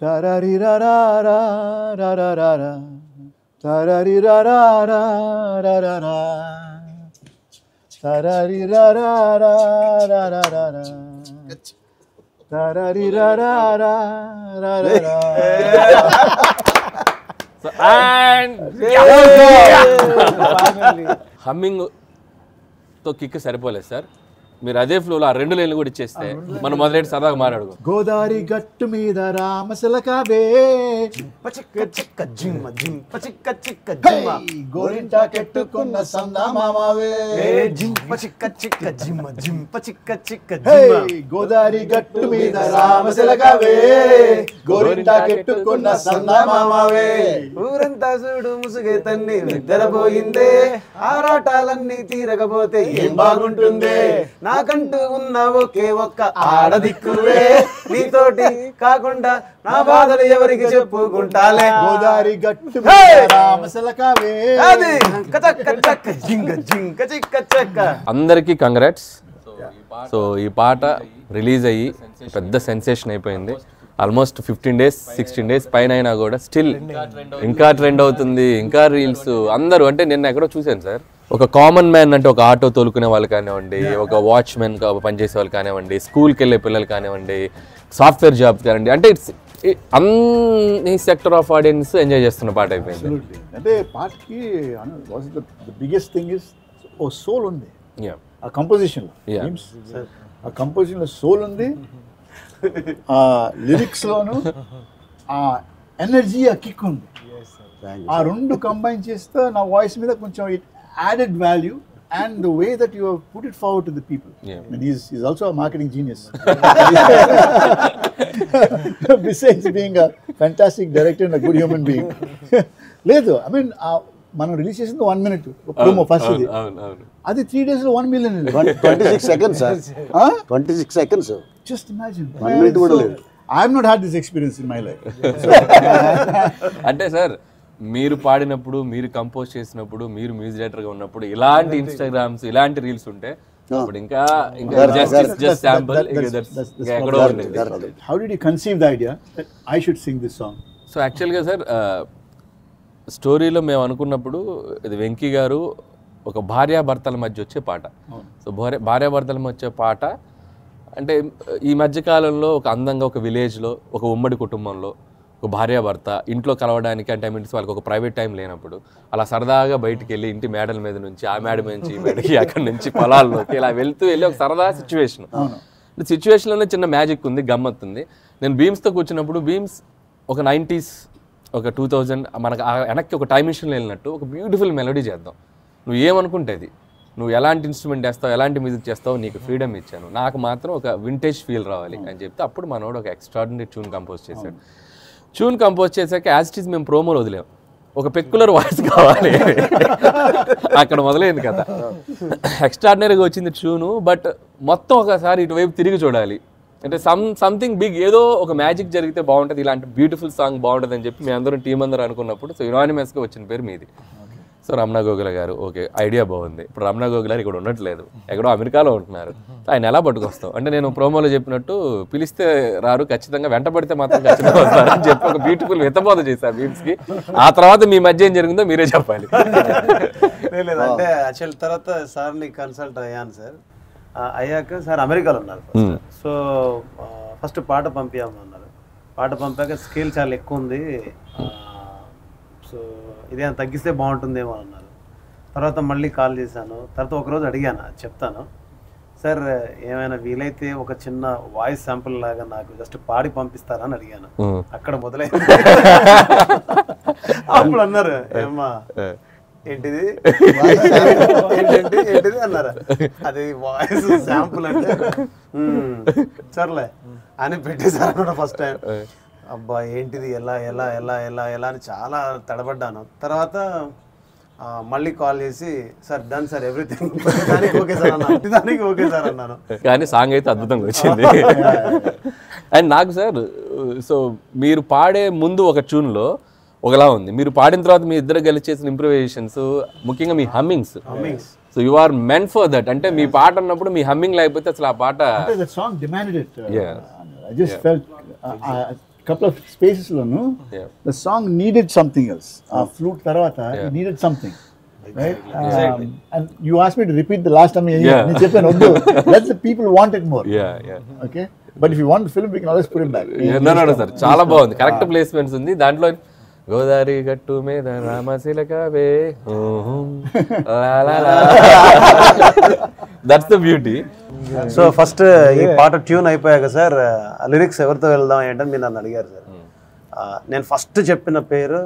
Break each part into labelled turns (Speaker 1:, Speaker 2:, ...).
Speaker 1: Tarari-ra-ra-ra, ra-ra-ra-ra. Tarari-ra-ra-ra, ra-ra-ra. Tarari-ra-ra-ra, ra-ra-ra-ra. Tarari-ra-ra-ra, ra-ra-ra.
Speaker 2: And humming తో kick సరిపోలేదు sir. మీరు అదే ఫ్లోలో ఆ 2 లైన్లు కూడా ఇచ్చేస్తే మనం మొదలెట్టి సరదాగా మాట్లాడుకో.
Speaker 1: గోదావరి గట్టు మీద రామశిలకవే గోరింటా కెట్టుకున్న సందామావే గోదావరి గట్టు మీద రామశిలకవే గోరింటా కెట్టుకున్న సందామావే
Speaker 3: ఊరంతా చూడు ముసుగే తన్ని నిద్రపోయిందే ఆరాటాలన్నీ తీరకపోతే ఏం బాగుంటుందే నాకంటూ ఉన్న ఒకే ఒక్క ఆడదిక్కువే నీతోటి కాకుండా నా బాధలు ఎవరికి చెప్పుకుంటాలే
Speaker 1: గోదావరి గట్టు రామశిలకవే
Speaker 2: అందరికీ కంగ్రాట్స్. సో ఈ పాట రిలీజ్ అయ్యి పెద్ద సెన్సేషన్ అయిపోయింది. ఆల్మోస్ట్ 15 days 16 days పైన అయినా కూడా స్టిల్ ఇంకా ట్రెండ్ అవుతుంది, ఇంకా రీల్స్. అందరూ అంటే నిన్న ఎక్కడో చూశాను సార్, ఒక కామన్ మ్యాన్ అంటే ఒక ఆటో తోలుకునే వాళ్ళు కానివ్వండి, ఒక వాచ్మెన్ పనిచేసే వాళ్ళు కానివ్వండి, స్కూల్కి వెళ్ళే పిల్లలు కానివ్వండి, సాఫ్ట్వేర్ జాబ్స్ కానివ్వండి, అంటే ఇట్స్ అన్ని సెక్టర్ ఆఫ్ ఆడియన్స్ ఎంజాయ్ చేస్తున్న పాట అయిపోయింది.
Speaker 1: అంటే పాటకి బిగ్గెస్ట్ థింగ్ ఇస్ ఓ సోల్ ఉంది ఆ కంపోజిషన్లో. ఆ కంపోజిషన్లో సోల్ ఉంది, ఆ లిరిక్స్లోను ఆ ఎనర్జీ, ఆ కిక్ ఉంది. ఆ 2 కంబైన్ చేస్తే నా వాయిస్ మీద కొంచెం it added value and the way that you have put it forward to the people. And he's also a marketing genius. Besides being a fantastic director and a good human being. Ledu, I mean, మనం release చేసింది 1 minute promo first ఇది. అది 3 days లో 1 million.
Speaker 4: 26 seconds sir. 26 seconds.
Speaker 1: Just imagine.
Speaker 4: 1 minute కూడా లేదు.
Speaker 1: I have not had this experience in my life.
Speaker 2: అంటే sir మీరు పాడినప్పుడు, మీరు కంపోజ్ చేసినప్పుడు, మీరు మ్యూజిక్ డైరెక్టర్గా ఉన్నప్పుడు ఇలాంటి ఇన్స్టాగ్రామ్స్, ఇలాంటి రీల్స్ ఉంటే అప్పుడు ఇంకా జస్ట్ శాంపుల్ ఎక్కడో ఉండేది.
Speaker 1: How did you conceive the idea that I should sing this song?
Speaker 2: So యాక్చువల్గా సార్ స్టోరీలో మేము అనుకున్నప్పుడు ఇది వెంకీ గారు ఒక భార్యాభర్తల మధ్య వచ్చే పాట. సో భార్యాభర్తల మధ్య వచ్చే పాట అంటే ఈ మధ్యకాలంలో ఒక అందంగా ఒక విలేజ్లో, ఒక ఉమ్మడి కుటుంబంలో ఒక భార్యాభర్త ఇంట్లో కలవడానికి అంటే మీన్స్ వాళ్ళకి ఒక ప్రైవేట్ టైం లేనప్పుడు అలా సరదాగా బయటికి వెళ్ళి ఇంటి మేడల మీద నుంచి ఆ మేడ మీద నుంచి ఈ మేడకి అక్కడి నుంచి పొలాల్లోకి ఇలా వెళ్తూ వెళ్ళి ఒక సరదా సిచ్యువేషన్. సిచ్యువేషన్లోనే చిన్న మ్యాజిక్ ఉంది, గమ్మత్ ఉంది. నేను బీమ్స్తో కూర్చున్నప్పుడు బీమ్స్ ఒక 90s ఒక 2000 మనకు వెనక్కి ఒక టైం మిషన్లో వెళ్ళినట్టు ఒక బ్యూటిఫుల్ మెలోడీ చేద్దాం, నువ్వు ఏమనుకుంటే అది, నువ్వు ఎలాంటి ఇన్స్ట్రుమెంట్ చేస్తావు, ఎలాంటి మ్యూజిక్ చేస్తావు, నీకు ఫ్రీడమ్ ఇచ్చాను, నాకు మాత్రం ఒక వింటేజ్ ఫీల్ రావాలి అని చెప్తే అప్పుడు మనోడు ఒక ఎక్స్ట్రాడినరీ ట్యూన్ కంపోజ్ చేశాడు. ట్యూన్ కంపోజ్ చేశాక యాజ్ ఇట్ ఈస్ మేము ప్రోమోలు వదిలేం, ఒక పెక్యులర్ వాయిస్ కావాలి అక్కడ మొదలైంది కదా. ఎక్స్ట్రాడినరీగా వచ్చింది ట్యూను, బట్ మొత్తం ఒకసారి ఇటువైపు తిరిగి చూడాలి అంటే సంథింగ్ బిగ్, ఏదో ఒక మ్యాజిక్ జరిగితే బాగుంటుంది, ఇలాంటి బ్యూటిఫుల్ సాంగ్ బాగుంటుంది అని చెప్పి మేము అందరం టీం అందరూ అనుకున్నప్పుడు సో యునానిమస్గా వచ్చిన పేరు మీది. సో రమణ గోగుల గారు ఓకే ఐడియా బాగుంది. ఇప్పుడు రమణ గోగుల గారు ఇక్కడ ఉండట్లేదు, ఎక్కడో అమెరికాలో ఉంటున్నారు. ఆయన ఎలా పట్టుకొస్తాం అంటే నేను ప్రోమోలో చెప్పినట్టు పిలిస్తే రారు, ఖచ్చితంగా వెంట పడితే మాత్రం ఖచ్చితంగా వస్తారు అని చెప్పి ఒక బ్యూటిఫుల్ హితబోధ చేశారు బీమ్స్కి. ఆ తర్వాత మీ మధ్య ఏం జరిగిందో మీరే చెప్పాలి.
Speaker 3: అంటే యాక్చువల్ తర్వాత సార్ని కన్సల్ట్ అయ్యాను సార్. అయ్యాక సార్ అమెరికాలో ఉన్నారు. సో ఫస్ట్ పాట పంపించామన్నారు. పాట పంపాక స్కేల్ చాలా ఎక్కువ ఉంది, సో ఇదేమైనా తగ్గిస్తే బాగుంటుందేమో అన్నారు. తర్వాత మళ్ళీ కాల్ చేశాను. తర్వాత ఒకరోజు అడిగాను, చెప్తాను సార్ ఏమైనా వీలైతే ఒక చిన్న వాయిస్ శాంపుల్ లాగా నాకు జస్ట్ పాడి పంపిస్తారా అని అడిగాను. అక్కడ మొదలైంది. అప్పుడు అన్నారు ఏమ్మా ఏంటిది ఏంటిది అన్నారా, అది వాయిస్ శాంపుల్ అంటే సర్లే అని పెట్టేశారు కూడా ఫస్ట్ టైం. అబ్బా ఏంటిది ఎలా ఎలా ఎలా ఎలా ఎలా అని చాలా తడబడ్డాను. తర్వాత మళ్ళీ కాల్ చేసి సార్ డన్ సార్ ఎవ్రీథింగ్ దానికి ఓకే సార్ అన్నా, దానికి ఓకే సార్ అన్నాను.
Speaker 2: కానీ సాంగ్ అయితే అద్భుతంగా వచ్చింది. అండ్ నాకు సార్ సో మీరు పాడే ముందు ఒక ట్యూన్లో ఒకలా ఉంది, మీరు పాడిన తర్వాత మీ ఇద్దరు కలిసి చేసిన ఇంప్రూవైజేషన్స్, ముఖ్యంగా మీ hummings. So you are meant for that. అంటే మీ పాట అన్నప్పుడు మీ హమ్మింగ్ లేకపోతే అసలు ఆ పాట
Speaker 1: couple of spaces loan the song needed something else. Flute tarvata it needed something, right? And you asked me to repeat the last time నేను చెప్పాను వద్దు, let the people want it more. Okay, but if you want the film we can always put it back.
Speaker 2: No sir, చాలా బాగుంది, correct placements ఉంది దాంట్లో. గోదావరి గట్టు మీద రామశిలకవే, that's the beauty.
Speaker 3: So first ఈ పాట ట్యూన్ అయిపోయాక సార్ లిరిక్స్ ఎవరితో వెళ్దాం ఏంటని మీరు నన్ను అడిగారు సార్. నేను ఫస్ట్ చెప్పిన పేరు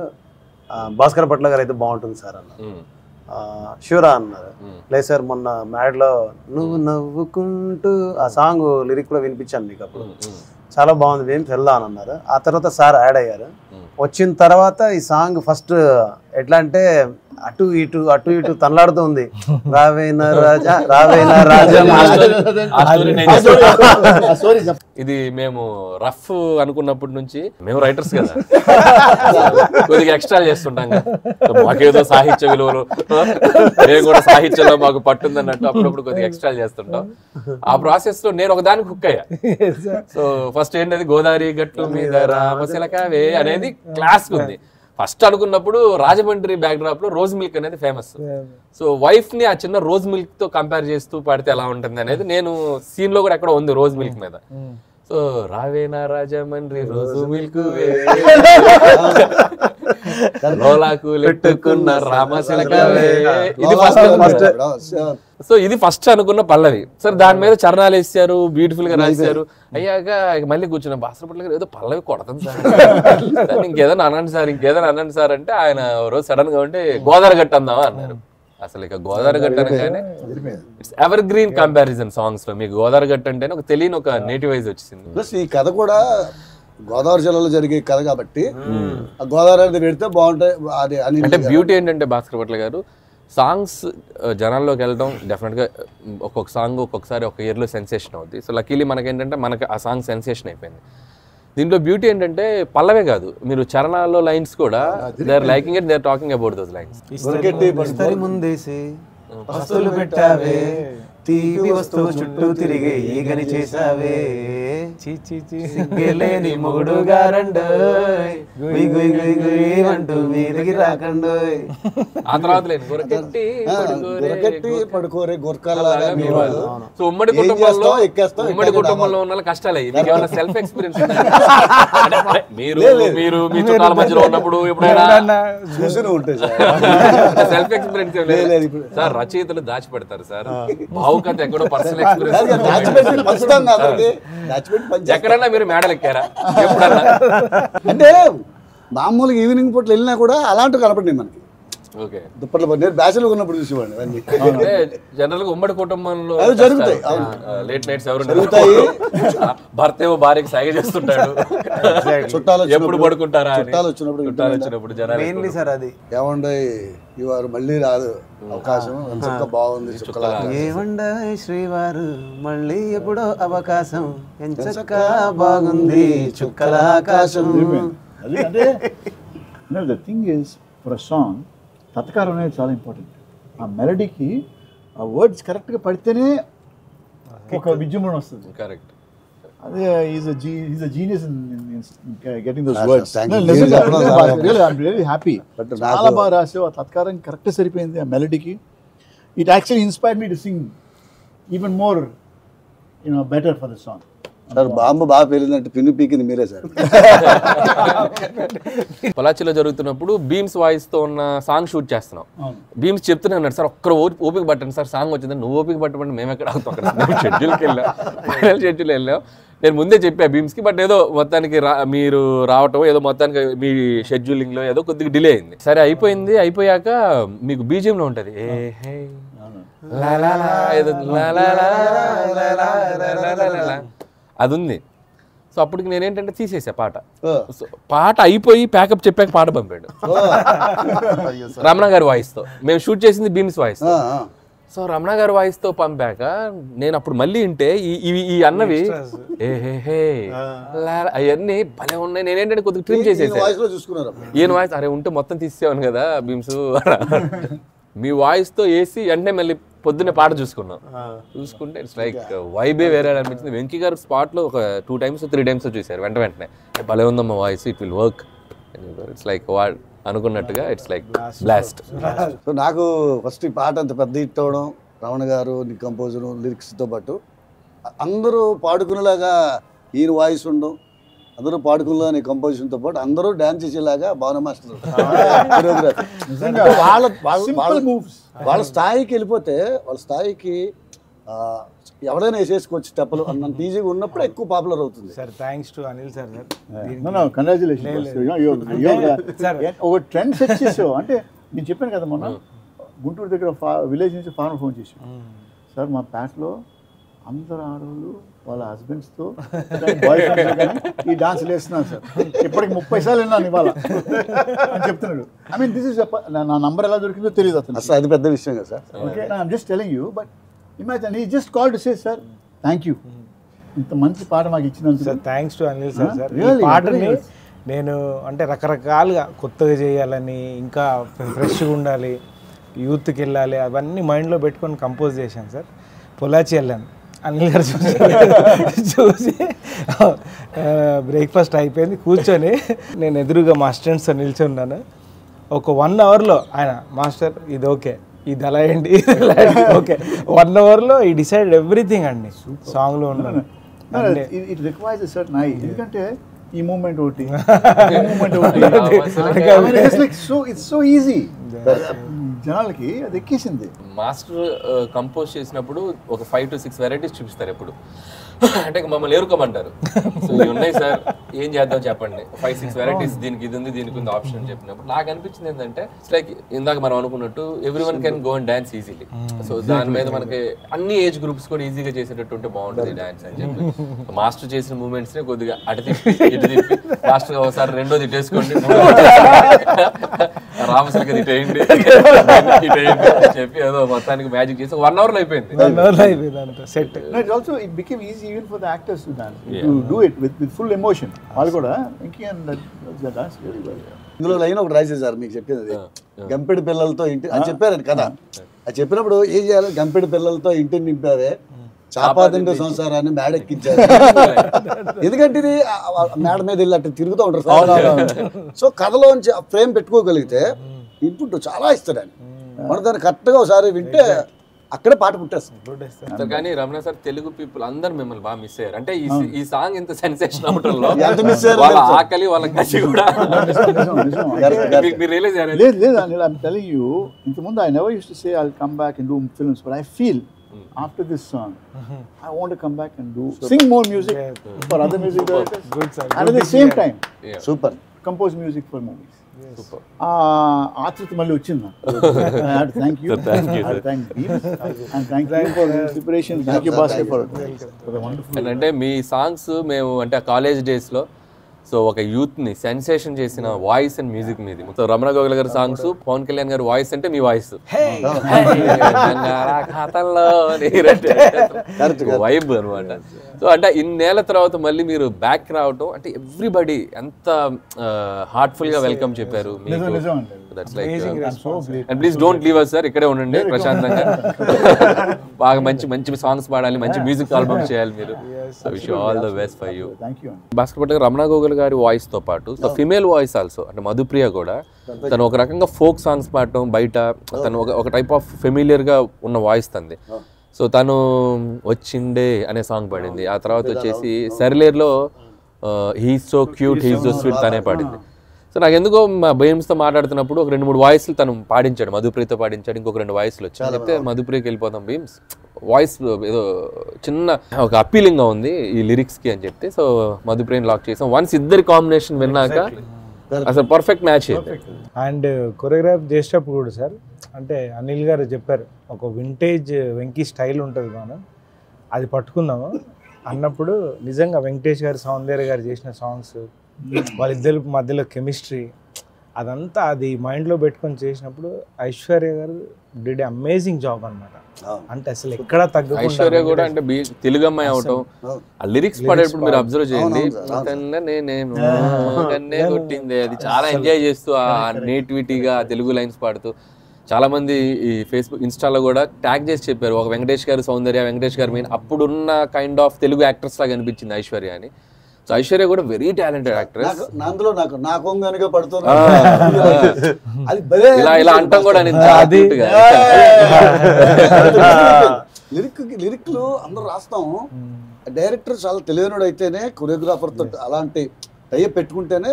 Speaker 3: భాస్కర్ భట్ల గారు అయితే బాగుంటుంది సార్ అన్న. షూరా అన్నారు. లేదు సార్ మొన్న మ్యాడ్లో నువ్వు నవ్వుకుంటూ ఆ సాంగ్ లిరిక్ కూడా వినిపించాను మీకు, అప్పుడు చాలా బాగుంది ఏం వెళ్దాం అని అన్నారు. ఆ తర్వాత సార్ యాడ్ అయ్యారు. వచ్చిన తర్వాత ఈ సాంగ్ ఫస్ట్ ఎట్లా అంటే అటు ఇటు తనలాడుతుంది, రావేనా రాజా రావేనా రాజా.
Speaker 2: ఇది మేము రఫ్ అనుకున్నప్పటి నుంచి, మేము రైటర్స్ కదా కొద్దిగా ఎక్స్ట్రా చేస్తుంటాం కదా, మాకేదో సాహిత్య విలువలు, మేము కూడా సాహిత్యంలో మాకు పట్టుంది అన్నట్టు అప్పుడప్పుడు కొద్దిగా ఎక్స్ట్రా చేస్తుంటాం. ఆ ప్రాసెస్ లో నేను ఒకదానికి హుక్ అయ్యా. సో ఫస్ట్ ఏంటది, గోదావరి గట్టు మీద రామశిలకవే అనేది క్లాస్ ఉంది. ఫస్ట్ అనుకున్నప్పుడు రాజమండ్రి బ్యాక్ డ్రాప్ లో రోజ్ మిల్క్ అనేది ఫేమస్. సో వైఫ్ ని ఆ చిన్న రోజ్ మిల్క్ తో కంపేర్ చేస్తూ పాడితే ఎలా ఉంటుంది అనేది నేను సీన్ లో కూడా ఎక్కడ ఉంది రోజ్ మిల్క్ మీద. సో రావేనా రాజమండ్రి రోజు మిల్క్ లోలాకు లెట్టుకున్న రామశిలకవే, ఇది ఫస్ట్. సో ఇది ఫస్ట్ అనుకున్న పల్లవి. సరే దాని మీద చరణాలు వేసారు, బ్యూటిఫుల్ గా రాశారు. అయ్యాక మళ్ళీ కూర్చున్నా, భాస్కర్ భట్ల గారు ఏదో పల్లవి కొడతాం సార్, ఇంకేదైనా అనండి సార్ అంటే ఆయన రోజు సడన్ గా ఉంటే గోదావరి గట్టు అందామా అన్నారు. అసలు ఇక గోదావరి గట్టు అనగానే it's ever green comparison songs లో. మీకు గోదావరి గట్టు అంటే ఒక తెలియని ఒక నేటివ్ వైజ్ వచ్చింది.
Speaker 4: ప్లస్ ఈ కథ కూడా గోదావరి జిల్లాలో జరిగే కథ కాబట్టి ఆ గోదావరి అనేది పెడితే బాగుంటాయి. అది
Speaker 2: అంటే బ్యూటీ ఏంటంటే భాస్కర్ భట్ల గారు సాంగ్స్ జనాల్లోకి వెళ్ళడం డెఫినెట్గా ఒక్కొక్క సాంగ్ ఒక్కొక్కసారి ఒక ఇయర్లో సెన్సేషన్ అవుద్ది. సో లక్కీలీ మనకేంటంటే మనకి ఆ సాంగ్ సెన్సేషన్ అయిపోయింది. దీంట్లో బ్యూటీ ఏంటంటే పల్లవే కాదు, మీరు చరణాల్లో లైన్స్ కూడా they are liking it, they are talking about those lines.
Speaker 3: ముందేసి వస్తువులు పెట్టావే, తీపి వస్తువు చుట్టూ తిరిగి ఈగని చేసావే, సిగ్గలేని మొగుడు గారండోయ్ అంటూ మీదకి రాకండోయ్.
Speaker 2: ఆ తర్వాత
Speaker 4: పడుకోరే
Speaker 2: సో ఉమ్మడి కుటుంబంలో ఉన్న కష్టాలు ఏమైనా సెల్ఫ్ ఎక్స్పీరియన్స్ మీరు మీ చుట్టాల మధ్యలో ఉన్నప్పుడు ఎప్పుడైనా సెల్ఫ్ ఎక్స్పీరియన్స్ సార్ రచయితలు దాచిపెడతారు సార్, భావుకథ ఎక్కడో పర్సనల్ ఎక్స్పీరియన్స్. ఎక్కడన్నా మీరు మేడలు ఎక్కారా ఎప్పుడన్నా?
Speaker 4: అంటే మామూలుగా ఈవినింగ్ పూట వెళ్ళినా కూడా అలాంటివి కనపడినాయి మనకి. దుప్పట్లో నేను బ్యాచులర్ ఉన్నప్పుడు చూసేవాడిని అన్ని.
Speaker 2: జనరల్ గా ఉమ్మడి కుటుంబంలో
Speaker 4: జరుగుతాయి,
Speaker 2: లేట్ నైట్స్ ఎవరు జరుగుతాయి, భర్త ఏమో భార్యకి సైగ చేస్తుంటాడు,
Speaker 4: చుట్టాలు
Speaker 2: ఎప్పుడు పడుకుంటారా,
Speaker 4: చుట్టాలు వచ్చినప్పుడు
Speaker 3: జనాలు సార్ అది
Speaker 4: ఏమండే ఇవారు మళ్ళీ రాదు అవకాశం, బాగుంది
Speaker 3: ఏమండే శ్రీవారు మళ్ళీ ఎప్పుడో అవకాశం, ఎంచక్క బాగుంది చుక్కల ఆకాశం.
Speaker 1: అంటే the thing is for a song తత్కారం అనేది చాలా ఇంపార్టెంట్. ఆ మెలడీకి ఆ వర్డ్స్ కరెక్ట్గా పడితేనే ఒక విజృంభణ వస్తుంది.
Speaker 2: కరెక్ట్.
Speaker 1: అదే is a genius in getting those words. Really I am really happy. చాలా బాగా రాసావు, ఆ తత్కారం కరెక్ట్గా సరిపోయింది ఆ మెలడీకి. It actually inspired me to sing even more better for the song.
Speaker 4: Sir bomb బాగా పేలిందంటే పిన్ను పీకింది మీరే సార్.
Speaker 2: పొలాచిలో జరుగుతున్నప్పుడు బీమ్స్ వాయిస్ తో ఉన్న సాంగ్ షూట్ చేస్తున్నాం. బీమ్స్ చెప్తూనే ఉన్నాడు, సార్ ఒక్కరు ఓపిక పట్టండి సార్, సాంగ్ వచ్చింది. నువ్వు ఓపిక పట్టమంటే మేము ఎక్కడ అవుతాం, అక్కడ షెడ్యూల్కి వెళ్ళాం, ఫైనల్ షెడ్యూల్ వెళ్ళాం. నేను ముందే చెప్పా బీమ్స్కి, బట్ ఏదో మొత్తానికి మీరు రావటం ఏదో మొత్తానికి మీ షెడ్యూలింగ్లో ఏదో కొద్దిగా డిలే అయింది. సరే అయిపోయింది. అయిపోయాక మీకు బీజియంలో ఉంటుంది అది ఉంది. సో అప్పటికి నేనేంటంటే తీసేసా పాట. పాట అయిపోయి ప్యాకప్ చెప్పాక పాట పంపాడు రమణ గారి వాయిస్తో. మేము షూట్ చేసింది బీమ్స్ వాయిస్తో. సో రమణ గారి వాయిస్తో పంపాక నేను అప్పుడు మళ్ళీ వింటే ఈ అన్నవి అవన్నీ భలే ఉన్నాయి. నేనేంటంటే కొద్దిగా ట్రిమ్ చేసేసా. ఈయన వాయిస్ అరే ఉంటే మొత్తం తీసేవాను కదా బీమ్స్. మీ వాయిస్తో వేసి వెంటనే మళ్ళీ పొద్దున్నే పాట చూసుకుంటే ఇట్స్ లైక్ వైబే వేరే అనిపించింది. వెంకీ గారు స్పాట్లో ఒక 2 times 3 times చూశారు వెంటనే భలే ఉందమ్మా voice, it will work. It's like అనుకున్నట్టుగా ఇట్స్ లైక్ బ్లాస్ట్.
Speaker 4: సో నాకు ఫస్ట్ ఈ పాట అంత పెద్ద హిట్ అవ్వడం, రమణ గారు కంపోజరు లిరిక్స్తో పాటు అందరూ పాడుకునేలాగా ఈయన వాయిస్ ఉండడం, అందరూ పాడుకునేలా నీ కంపోజిషన్తో పాటు అందరూ డ్యాన్స్ చేసేలాగా భావన మాస్టర్ వాళ్ళ స్థాయికి వెళ్ళిపోతే వాళ్ళ స్థాయికి ఎవరైనా వేసేసుకోవచ్చు స్టెప్పులు అన్నంత ఈజీగా ఉన్నప్పుడు ఎక్కువ పాపులర్ అవుతుంది.
Speaker 5: Sir thanks to Anil sir.
Speaker 1: Congratulations. ఒక ట్రెండ్ సెట్ చేసావు. అంటే నేను చెప్పాను కదా మొన్న గుంటూరు దగ్గర విలేజ్ నుంచి ఫార్మర్ ఫోన్ చేసాం, సార్ మా ప్యాట్లో అందరు ఆడవాళ్ళు వాళ్ళ హస్బెండ్స్తో బాయ్ ఫ్రెండ్స్ కానీ ఈ డాన్స్లు వేస్తున్నాను సార్, ఇప్పటికి 30 సార్లు విన్నాను ఇవాళ అని చెప్తున్నాడు. ఐ మీన్ దిస్ ఇస్ నా నంబర్ ఎలా దొరికిందో తెలియదు అతను.
Speaker 4: అసలు అది పెద్ద విషయం కదా sir.
Speaker 1: Okay, I'm just telling you. But imagine he just call to say sir thank you, ఇంత మంచి పాట మాకు ఇచ్చినందుకు.
Speaker 5: Sir thanks to Anil sir. Sir ఈ పాటని నేను అంటే రకరకాలుగా కొత్తగా చేయాలని, ఇంకా ఫ్రెష్గా ఉండాలి, యూత్కి వెళ్ళాలి, అవన్నీ మైండ్లో పెట్టుకొని కంపోజ్ చేశాను సార్. పొలాచి వెళ్ళాను, అనిల్ గారు చూసి బ్రేక్ఫాస్ట్ అయిపోయింది, కూర్చొని నేను ఎదురుగా మా స్టూడెంట్స్తో నిల్చున్నాను. ఒక 1 hourలో ఆయన మాస్టర్ ఇది ఓకే, ఇది అలా ఏంటి, ఓకే 1 hourలో ఈ డిసైడ్ ఎవ్రీథింగ్ అండి సాంగ్లో ఉన్నాను.
Speaker 1: It requires a certain I, ఎందుకంటే ఈ మూమెంట్ ఒకటి ఇట్స్ సో ఈజీ, జనాలకి అది ఎక్కేసింది.
Speaker 2: మాస్టర్ కంపోజ్ చేసినప్పుడు ఒక 5 to 6 వెరైటీస్ చూపిస్తారు ఎప్పుడు. అంటే మమ్మల్ని ఎరుకోమంటారు, సో ఇవి ఉన్నాయి సార్ ఏం చేద్దాం చెప్పండి, 5-6 వెరైటీస్, దీనికి ఇది ఉంది దీనికి ఉంది ఆప్షన్ అని చెప్పినప్పుడు నాకు అనిపించింది ఏంటంటే ఇట్స్ లైక్ ఇందాక మనం అనుకున్నట్టు everyone can go and dance easily. So దాని మీద మనకి అన్ని ఏజ్ గ్రూప్స్ కూడా ఈజీగా చేసేటట్టు ఉంటే బాగుంటుంది డాన్స్ అని చెప్పి మాస్టర్ చేసిన మూమెంట్స్ ని కొద్దిగా అటు తిప్పి ఇటు తిప్పి మాస్టర్ ఒకసారి రెండోది ఇటేసుకోండి, రామసలికి ఇటేయండి ఇటేయండి అని చెప్పి ఏదో మొత్తానికి మ్యాజిక్ చేసి 1 hourలో అయిపోయింది.
Speaker 5: 1 hourలో అయిపోయింది అంత set.
Speaker 1: It also it became easy even for the actors to dance, to do it with full emotion. వాళ్ళు కూడా Venki and the dance very well.
Speaker 4: ఇందులో లైన్ ఒకటి రాసేసారు మీకు చెప్పేది, గంపెడి పిల్లలతో ఇంటి అని చెప్పారు కదా. అది చెప్పినప్పుడు ఏం చేయాలి, గంపెడి పిల్లలతో ఇంటిని నింపారే, చాపాదిండు సంసారాన్ని మేడెక్కించారు. ఎందుకంటే ఇది మేడ మీద వెళ్ళి అట్లా తిరుగుతూ ఉంటారు. సో కథలోంచి ఫ్రేమ్ పెట్టుకోగలిగితే ఇన్పుట్ చాలా ఇస్తాడు ఆయన. మనం దాన్ని కరెక్ట్గా ఒకసారి వింటే అక్కడే పాట పుట్టేస్తుంది.
Speaker 2: కానీ రమణ సార్ తెలుగు పీపుల్ అందరు మిమ్మల్ని బాగా మిస్ అయ్యారు. అంటే ఈ సాంగ్ ఇంత సెన్సేషన్ అవటంలో వాళ్ళ ఆకలి వాళ్ళ కసి కూడా మీరు రియలైజ్ అయ్యారు.
Speaker 1: లేదు I'm telling you, ఇంతకుముందు I never used to say I'll come back and do films, but I feel after this song I want to come back and sing more music for other music directors.
Speaker 5: Good sir.
Speaker 1: And at the same time
Speaker 4: super
Speaker 1: compose music for movies. ఆతృత మళ్ళీ వచ్చింది. Thank you thank you and thank you for inspiration. Thank you Bhaskar for the wonderful.
Speaker 2: అంటే మీ songs మేము అంటే college డేస్లో so ఒక యూత్ని sensation చేసిన వాయిస్ అండ్ మ్యూజిక్ మీది. మొత్తం రమణ గోగుల గారి సాంగ్స్, పవన్ కళ్యాణ్ గారి వాయిస్ అంటే మీ వాయిస్ వైబ్ అనమాట. సో అంటే ఇన్నేళ్ల తర్వాత మళ్ళీ మీరు బ్యాక్ రావటం అంటే ఎవ్రీబడి ఎంత హార్ట్ఫుల్ గా వెల్కమ్ చెప్పారు మీకు. That's like and please don't leave us sir, ఇక్కడే ఉండండి ప్రశాంతంగా. బాగా మంచి మంచి సాంగ్స్ పాడాలి, మంచి మ్యూజిక్ ఆల్బమ్స్ చేయాలి మీరు. So wish you all the best for you. Bhaskar Bhat గారు రమణ గోగుల్ గారి వాయిస్ తో పాటు సో ఫిమేల్ వాయిస్ ఆల్సో అంటే మధుప్రియ కూడా తను ఒక రకంగా ఫోక్ సాంగ్స్ పాడటం, బయట తను ఒక టైప్ ఆఫ్ ఫెమిలియర్ గా ఉన్న వాయిస్ తంది. సో తను వచ్చిండే అనే సాంగ్ పాడింది. ఆ తర్వాత వచ్చేసి సరిలేర్లో he's so cute he's so sweet తనే పాడింది. సో నాకు ఎందుకో మా బేమ్స్తో మాట్లాడుతున్నప్పుడు ఒక 2-3 వాయిస్లు తను పాడించాడు, మధుప్రియతో పాడించాడు, ఇంకొక 2 వాయిస్లు వచ్చాయి. చెప్తే మధుప్రియకి వెళ్ళిపోతాం బీమ్స్, వాయిస్ ఏదో చిన్న ఒక అప్పీలింగ్గా ఉంది ఈ లిరిక్స్కి అని చెప్తే సో మధుప్రియని లాక్ చేసాం. వన్స్ ఇద్దరి కాంబినేషన్ విన్నాక అసలు పర్ఫెక్ట్ మ్యాచ్ అయింది.
Speaker 5: అండ్ కొరియోగ్రాఫ్ చేసేటప్పుడు కూడా సార్ అంటే అనిల్ గారు చెప్పారు ఒక వింటేజ్ వెంకీ స్టైల్ ఉంటుంది మనం అది పట్టుకుందాము అన్నప్పుడు నిజంగా వెంకటేష్ గారు, సౌందర్య గారు చేసిన సాంగ్స్, వాళ్ళిద్దరి మధ్యలో కెమిస్ట్రీ అదంతా అది మైండ్లో పెట్టుకొని చేసినప్పుడు ఐశ్వర్య గారు డిడ్ అమేజింగ్ జాబ్ అనమాట. అంటే అసలు ఎక్కడ తగ్గకుండా
Speaker 2: ఐశ్వర్య కూడా అంటే తెలుగు అమ్మాయి అవటం ఆ లిరిక్స్ పాడేటప్పుడు మీరు అబ్జర్వ్ చేయండి, కొట్టింది అది చాలా ఎంజాయ్ చేస్తూ ఆ నేటివిటీగా తెలుగు లైన్స్ పాడుతూ చాలా మంది ఈ ఫేస్బుక్ ఇన్స్టాలో కూడా ట్యాగ్ చేసి చెప్పారు ఒక వెంకటేష్ గారు సౌందర్య, వెంకటేష్ గారు మెయిన్ అప్పుడున్న కైండ్ ఆఫ్ తెలుగు యాక్ట్రెస్ లాగా అనిపించింది ఐశ్వర్య అని. సో ఐశ్వర్య కూడా వెరీ టాలెంటెడ్ యాక్ట్రెస్.
Speaker 4: అందులో నాకు కనుక పడుతున్నా అది
Speaker 2: ఇలా అంటాం కూడా
Speaker 4: లిరిక్లు అందరూ రాస్తాము. డైరెక్టర్ చాలా తెలియనోడు అయితేనే కొరియోగ్రాఫర్తో అలాంటి టైప్ పెట్టుకుంటేనే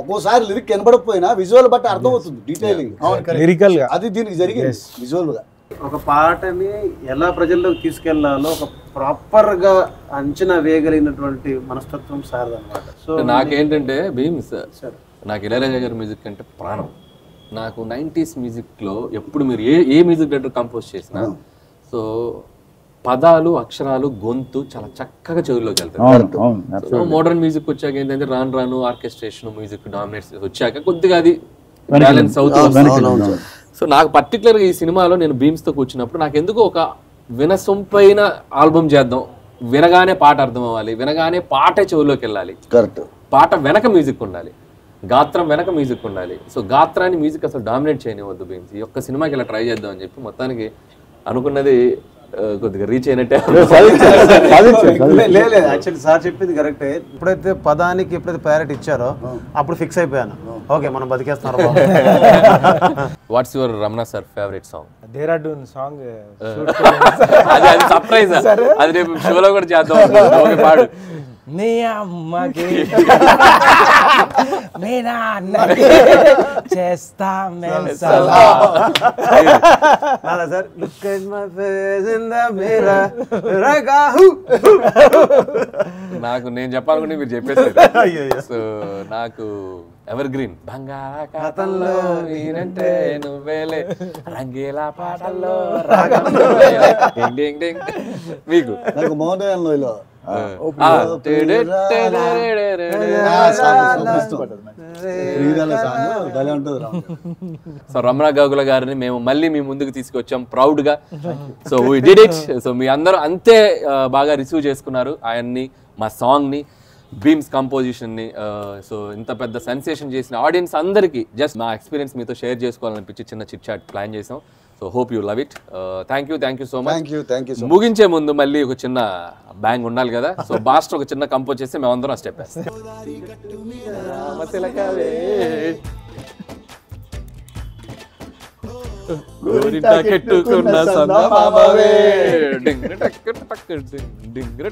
Speaker 4: ఒక్కోసారి లిరిక్ కనబడకపోయినా విజువల్ బట్టి అర్థమవుతుంది డీటెయిలింగ్. అది దీనికి జరిగింది విజువల్ గా.
Speaker 3: ఒక పాటని ఎలా ప్రజల్లోకి తీసుకెళ్లాలో ఒక ప్రాపర్ గా అంచనా వేయగలిగినటువంటి మనస్తత్వం సార్ అన్నమాట. సో
Speaker 2: నాకేంటంటే భీమ్స్ నాకు ఇళయరాజా గారి మ్యూజిక్ అంటే ప్రాణం. నాకు 90s మ్యూజిక్లో ఎప్పుడు మీరు ఏ మ్యూజిక్ డైరెక్టర్ కంపోజ్ చేసినా సో పదాలు అక్షరాలు గొంతు చాలా చక్కగా చెవుల్లోకి వెళ్తాయి. మోడర్న్ మ్యూజిక్ వచ్చాక ఏంటంటే రాను ఆర్కెస్ట్రేషన్ మ్యూజిక్ డామినేట్స్ వచ్చాక కొద్దిగా అది బ్యాలెన్స్ అవుతుంది. సో నాకు పర్టికులర్గా ఈ సినిమాలో నేను భీమ్స్తో కూర్చున్నప్పుడు నాకు ఎందుకు ఒక వినసొంపైన ఆల్బమ్ చేద్దాం, వినగానే పాట అర్థం అవ్వాలి, వినగానే పాటే చెవుల్లోకి వెళ్ళాలి,
Speaker 4: కరెక్ట్
Speaker 2: పాట వెనక మ్యూజిక్ ఉండాలి, గాత్రం వెనక మ్యూజిక్ ఉండాలి. సో గాత్రాన్ని మ్యూజిక్ అసలు డామినేట్ చేయనివద్దు భీమ్స్. ఈ ఒక్క సినిమాకి ఇలా ట్రై చేద్దాం అని చెప్పి మొత్తానికి అనుకున్నది కొద్దిగా రీచ్ అయినట్టే.
Speaker 3: యాక్చువల్లీ సార్ చెప్పింది కరెక్టే. ఎప్పుడైతే పదానికి ఎప్పుడైతే ప్రయారిటీ ఇచ్చారో అప్పుడు ఫిక్స్ అయిపోయాను, ఓకే మనం బతికేస్తున్నారు.
Speaker 2: What's your Ramana sir favourite song?
Speaker 5: Dehradun song.
Speaker 2: అది సర్ప్రైజ్, అది రేపు షోలో కూడా చేద్దాం. ఓకే పాడు.
Speaker 5: నీ అమ్మకి మీ నాన్నకి చేస్తా
Speaker 3: sir look at my face in the mirror.
Speaker 2: నాకు నేను చెప్పాలనుకుంటే మీరు చెప్పేసారు. సో నాకు ఎవర్ గ్రీన్ బంగాళాఖాతంలో నేనంటే నువ్వేలే రంగీలా పాటల్లో మీకు
Speaker 4: నాకు మౌనలో
Speaker 2: సో రమణ గోగుల గారిని మేము మళ్ళీ మీ ముందుకు తీసుకొచ్చాం ప్రౌడ్ గా. So we did it. So మీ అందరూ అంతే బాగా రిసీవ్ చేసుకున్నారు ఆయన్ని, మా సాంగ్ ని, భీమ్స్ కంపోజిషన్ ని. సో ఇంత పెద్ద సెన్సేషన్ చేసిన ఆడియన్స్ అందరికీ జస్ట్ మా ఎక్స్పీరియన్స్ మీతో షేర్ చేసుకోవాలనిపించి చిన్న చిట్ చాట్ ప్లాన్ చేసాం. So hope you love it. Thank you so much. ముగించే ముందు మళ్ళీ ఒక చిన్న బ్యాంగ్ ఉండాలి కదా. సో బాస్టర్ ఒక చిన్న కంపోజ్ చేస్తే మేమందరం ఆ స్టెప్ వేస్తాం. డింగ్